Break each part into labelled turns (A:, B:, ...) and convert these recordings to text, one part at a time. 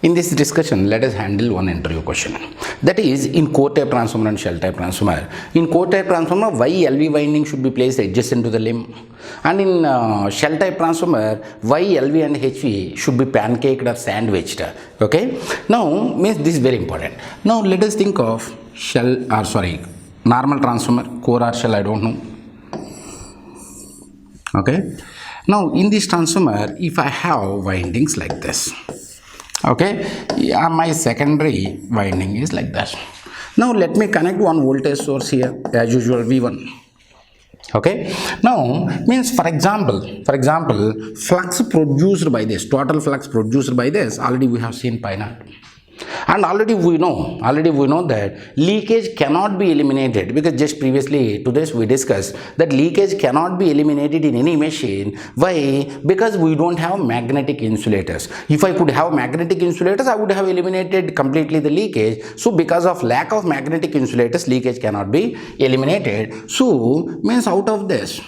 A: In this discussion, let us handle one interview question. That is, in core type transformer and shell type transformer. In core type transformer, why LV winding should be placed adjacent to the limb? And in shell type transformer, why LV and HV should be pancaked or sandwiched? Okay. Now, means this is very important. Now, let us think of normal transformer, core or shell, I don't know. Okay. Now, in this transformer, if I have windings like this, okay, my secondary winding is like that. Now let me connect one voltage source here, as usual V1. Okay, now means for example flux produced by this, total flux produced by this, already we have seen pi naught. And already we know that leakage cannot be eliminated, because just previously to this we discussed that leakage cannot be eliminated in any machine. Why? Because we don't have magnetic insulators. If I could have magnetic insulators, I would have eliminated completely the leakage. So because of lack of magnetic insulators, leakage cannot be eliminated. So means out of this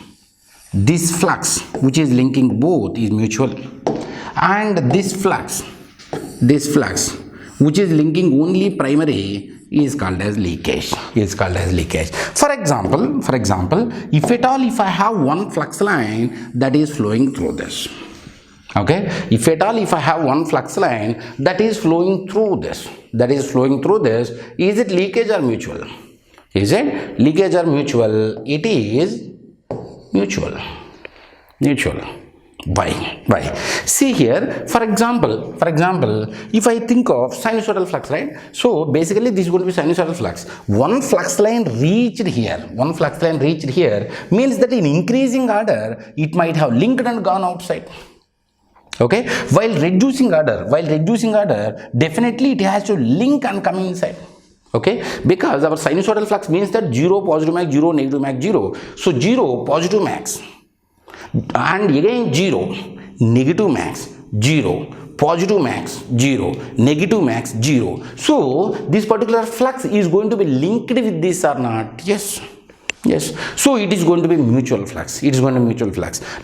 A: flux which is linking both is mutual, and this flux which is linking only primary is called as leakage. For example, if I have one flux line that is flowing through this, okay, if I have one flux line that is flowing through this, is it leakage or mutual? Is it leakage or mutual? It is mutual. Why? See here, for example, if I think of sinusoidal flux, right? So basically this is going to be sinusoidal flux. One flux line reached here means that in increasing order it might have linked and gone outside. Okay, while reducing order, definitely it has to link and come inside. Okay, because our sinusoidal flux means that 0 positive max, 0 negative max, 0. So 0 positive max, and again 0 negative max, 0 positive max, 0 negative max, 0. So this particular flux is going to be linked with this or not? Yes. So it is going to be mutual flux.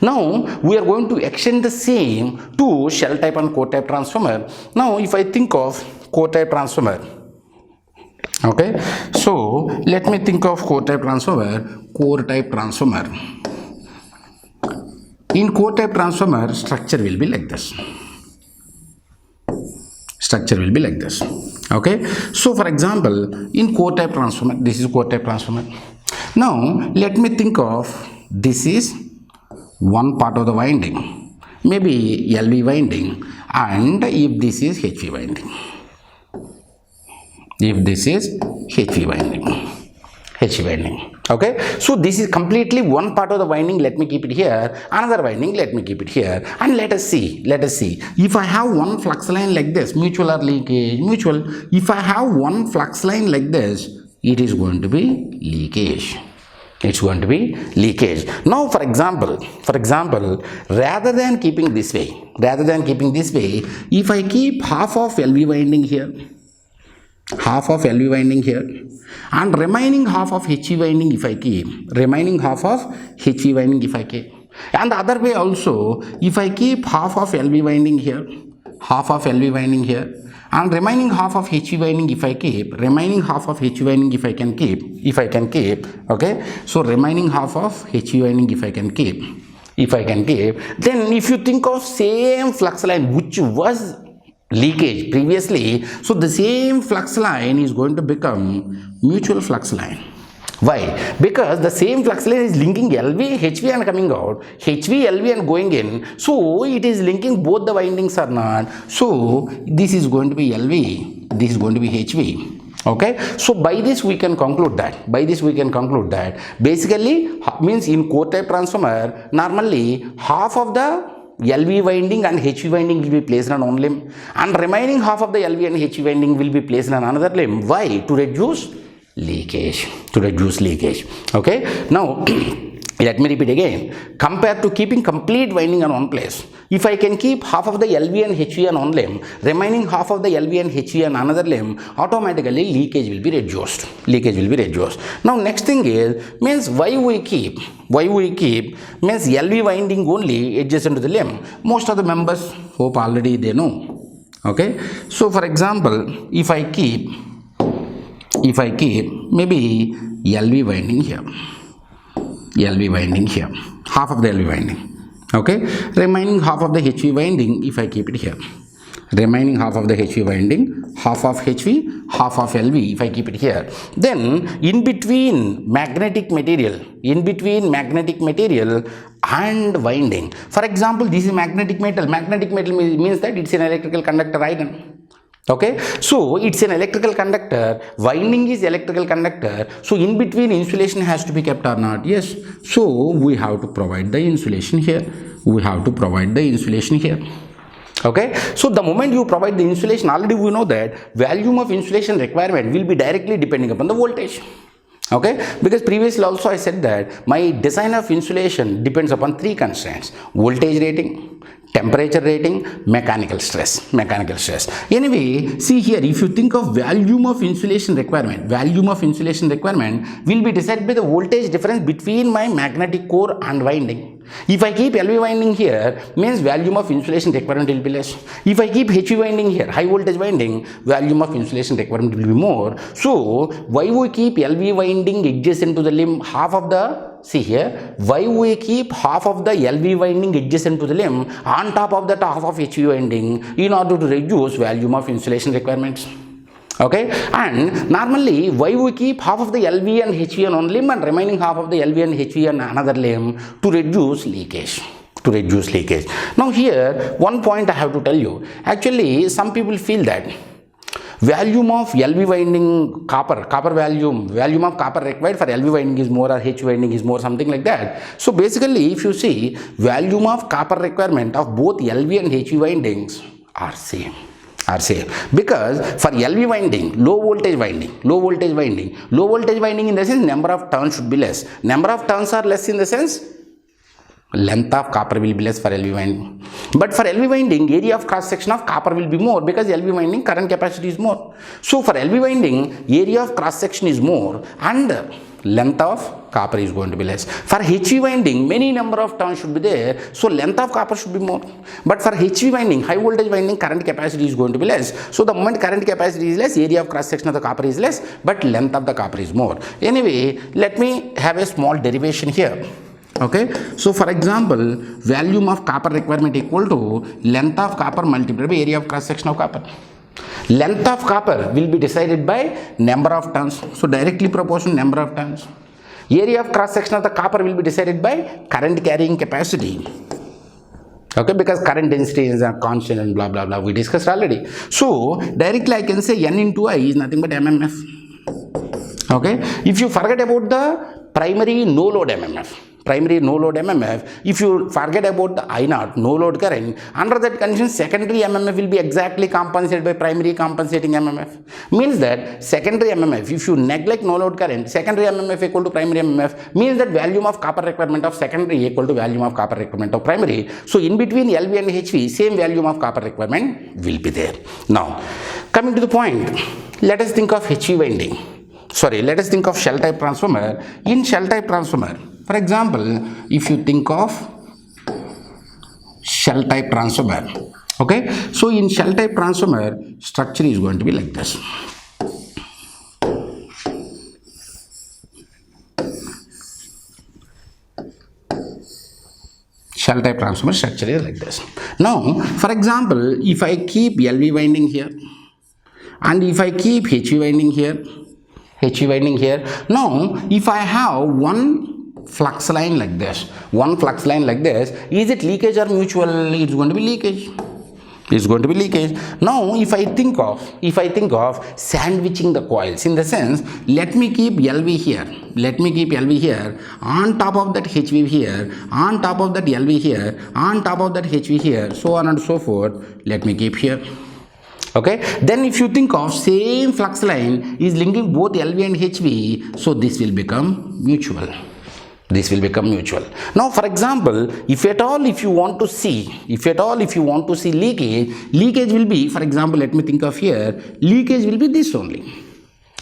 A: Now we are going to extend the same to shell type and core type transformer. Now if I think of core type transformer, okay, so let me think of core type transformer. In core type transformer, structure will be like this. Okay. So for example, in core type transformer, this is core type transformer. Now let me think of, this is one part of the winding, maybe LV winding, and if this is HV winding. Okay, so this is completely one part of the winding. Let me keep it here. Another winding, let me keep it here. And let us see. If I have one flux line like this, mutual or leakage? Mutual. If I have one flux line like this, it is going to be leakage. Now, for example, rather than keeping this way, if I keep half of LV winding here, and remaining half of HV winding if I keep, and the other way also, if I keep half of LV winding here, and remaining half of HV winding if I keep, if I can keep, okay, so remaining half of HV winding if I can keep, then if you think of same flux line which was leakage previously, so the same flux line is going to become mutual flux line. Why? Because the same flux line is linking LV, HV and coming out, HV, LV and going in. So it is linking both the windings or not. So this is going to be LV, this is going to be HV. Okay. So by this we can conclude that. Basically means in core type transformer, normally half of the LV winding and HV winding will be placed on one limb, and remaining half of the LV and HV winding will be placed on another limb. Why? To reduce leakage. Okay. Now let me repeat again. Compared to keeping complete winding on one place, if I can keep half of the LV and HV on one limb, remaining half of the LV and HV on another limb, automatically leakage will be reduced. Now next thing is, means why we keep means LV winding only adjacent to the limb. Most of the members hope already they know. Okay, so for example, if I keep maybe LV winding here, half of the LV winding. Okay, remaining half of the HV winding, if I keep it here, remaining half of the HV winding, half of HV, half of LV, if I keep it here, then in between magnetic material and winding, for example, this is magnetic metal means that it's an electrical conductor iron. Okay, so it's an electrical conductor, winding is electrical conductor, so in between insulation has to be kept or not? Yes, so we have to provide the insulation here. Okay, so the moment you provide the insulation, already we know that volume of insulation requirement will be directly depending upon the voltage. Okay, because previously also I said that my design of insulation depends upon three constraints: voltage rating, temperature rating, mechanical stress. Anyway, see here, if you think of volume of insulation requirement will be decided by the voltage difference between my magnetic core and winding. If I keep LV winding here, means volume of insulation requirement will be less. If I keep HV winding here, high voltage winding, volume of insulation requirement will be more. So why we keep LV winding adjacent to the limb, half of the, see here, why we keep half of the LV winding adjacent to the limb, on top of that half of HV winding, in order to reduce volume of insulation requirements. Okay, and normally why we keep half of the LV and HV on one limb and remaining half of the LV and HV on another limb? To reduce leakage. Now here one point I have to tell you. Actually, some people feel that volume of LV winding copper volume of copper required for LV winding is more or HV winding is more, something like that. So basically, if you see, volume of copper requirement of both LV and HV windings are same, because for LV winding, low voltage winding in the sense number of turns should be less. Number of turns are less in the sense length of copper will be less for LV winding. But for LV winding, area of cross section of copper will be more, because LV winding current capacity is more. So for LV winding, area of cross section is more and length of copper is going to be less. For HV winding, many number of turns should be there, so length of copper should be more. But for HV winding, high voltage winding, current capacity is going to be less. So the moment current capacity is less, area of cross section of the copper is less, but length of the copper is more. Anyway, let me have a small derivation here. Okay, so for example, volume of copper requirement equal to length of copper multiplied by area of cross section of copper. Length of copper will be decided by number of turns, so directly proportional number of turns. Area of cross section of the copper will be decided by current carrying capacity. Okay, because current density is a constant and blah blah blah, we discussed already. So directly I can say N into I is nothing but MMF. Okay, if you forget about the primary no load MMF, if you forget about the I0, no load current, under that condition secondary MMF will be exactly compensated by primary compensating MMF. Means that secondary MMF, if you neglect no load current, secondary MMF equal to primary MMF, means that volume of copper requirement of secondary equal to volume of copper requirement of primary. So in between LV and HV, same volume of copper requirement will be there. Now, coming to the point, let us think of HV winding. Let us think of shell type transformer. In shell type transformer, for example, if you think of shell type transformer, okay, so in shell type transformer, structure is going to be like this. Shell type transformer structure is like this. Now, for example, if I keep LV winding here and if I keep HV winding here, now if I have one flux line like this, is it leakage or mutual? It's going to be leakage. Now if I think of sandwiching the coils, in the sense, let me keep LV here, on top of that HV here, on top of that LV here, on top of that HV here, so on and so forth, let me keep here. Okay, then if you think of same flux line is linking both LV and HV, so this will become mutual. Now, for example, if you want to see leakage will be, for example, let me think of here, leakage will be this only.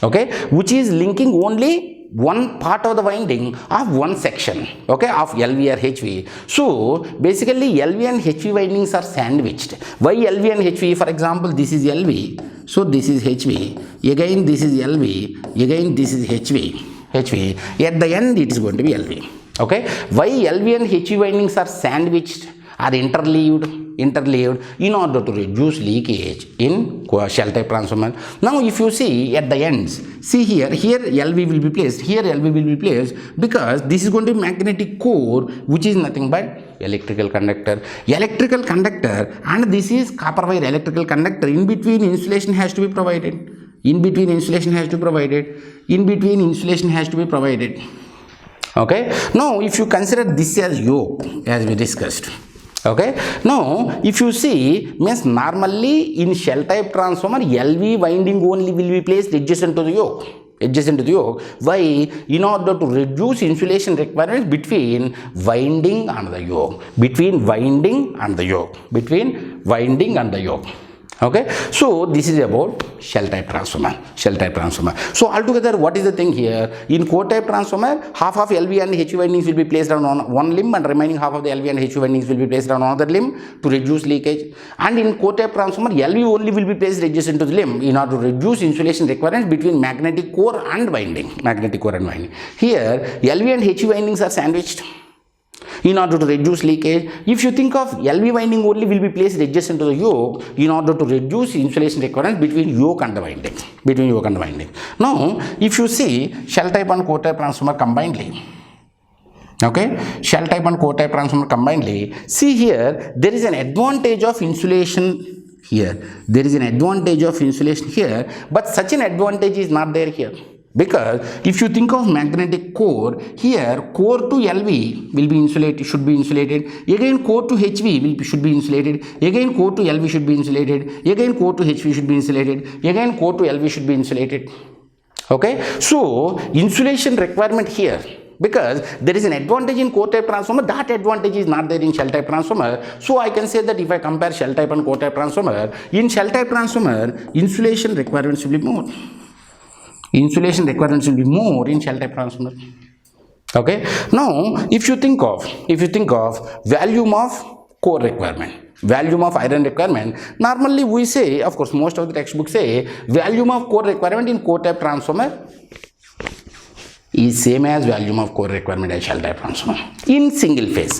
A: Okay, which is linking only one part of the winding of one section, okay, of LV or HV. So basically LV and HV windings are sandwiched. Why LV and HV? For example, this is LV, so this is HV, again this is LV, again this is HV. At the end it is going to be LV. Okay, why LV and HV windings are sandwiched, are interleaved in order to reduce leakage in shell type transformer. Now if you see at the ends, see here LV will be placed, here LV will be placed, because this is going to be magnetic core, which is nothing but electrical conductor, and this is copper wire electrical conductor. In between insulation has to be provided. Okay, now if you consider this as yoke, as we discussed. Okay, now if you see, means normally in shell type transformer LV winding only will be placed adjacent to the yoke. Why? In order to reduce insulation requirements between winding and the yoke. Okay, so this is about shell type transformer. So altogether, what is the thing here? In core type transformer, half of LV and HV windings will be placed on one limb, and remaining half of the LV and HV windings will be placed on another limb to reduce leakage. And in core type transformer, LV only will be placed adjacent to the limb in order to reduce insulation requirements between magnetic core and winding. Here, LV and HV windings are sandwiched in order to reduce leakage. If you think of LV winding only will be placed adjacent to the yoke in order to reduce insulation requirements between yoke and the winding. Now, if you see shell type and core type transformer combinedly, okay, see here there is an advantage of insulation here. But such an advantage is not there here. Because if you think of magnetic core, here core to LV will be insulated, should be insulated. Again core to HV should be insulated. Again core to LV should be insulated. Again core to HV should be insulated. Again core to LV should be insulated. Okay, so insulation requirement here, because there is an advantage in core type transformer, that advantage is not there in shell type transformer. So I can say that if I compare shell type and core type transformer, in shell type transformer insulation requirements will be more. In shell type transformer. Okay, now if you think of volume of core requirement, volume of iron requirement, normally we say, of course most of the textbooks say volume of core requirement in core type transformer is same as volume of core requirement as shell type transformer in single phase.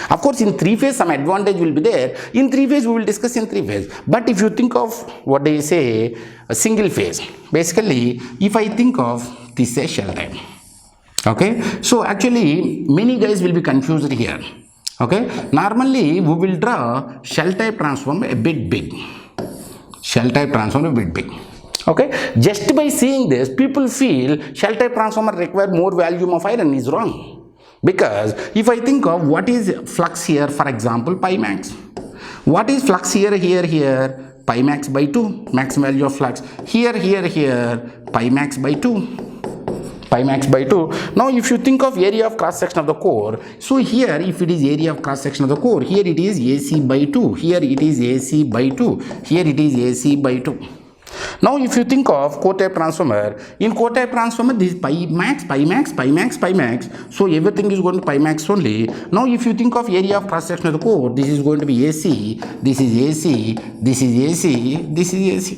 A: Of course in three phase some advantage will be there. In three phase we will discuss in three phase. But if you think of what they say a single phase, basically if I think of this as shell type, okay, so actually many guys will be confused here. Okay, normally we will draw shell type transformer a bit big. Okay, just by seeing this, people feel shell type transformer require more volume of iron. Is wrong. Because if I think of what is flux here, for example, pi max. What is flux here? Pi max by 2, max value of flux. Here, pi max by 2. Now if you think of area of cross section of the core, so here if it is area of cross section of the core, here it is AC by 2, here it is AC by 2, here it is AC by 2. Now if you think of core type transformer, in core type transformer this is pi max, so everything is going to pi max only. Now if you think of area of cross section of the core, this is going to be AC, this is AC, this is AC, this is AC.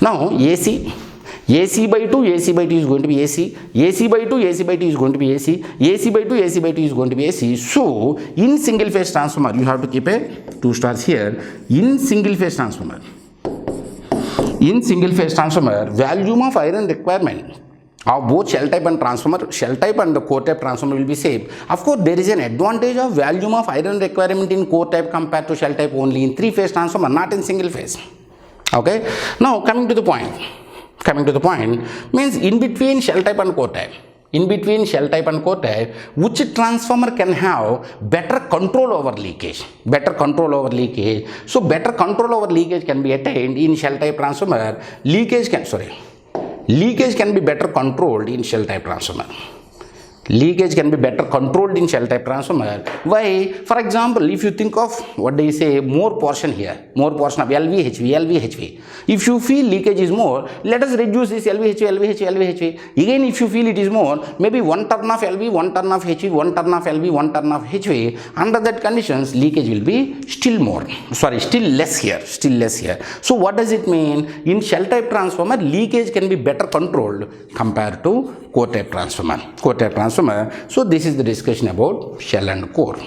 A: Now AC by 2 is going to be AC, AC by 2 is going to be AC, AC by 2 is going to be AC. So in single phase transformer you have to keep a 2 stars here. In single phase transformer, volume of iron requirement of both shell type and the core type transformer will be same. Of course there is an advantage of volume of iron requirement in core type compared to shell type only in 3 phase transformer, not in single phase. Okay, now coming to the point means in between shell type and core type, which transformer can have better control over leakage. So better control over leakage can be attained in shell type transformer. Leakage can be better controlled in shell type transformer. Leakage can be better controlled in shell type transformer. Why? For example, if you think of what do you say, more portion here, more portion of LV. If you feel leakage is more, let us reduce this LV. Again, if you feel it is more, maybe one turn of LV, one turn of HV, one turn of LV, one turn of HV. Under that conditions, leakage will be still less here. So what does it mean? In shell type transformer, leakage can be better controlled compared to core type transformer. So this is the discussion about shell and core.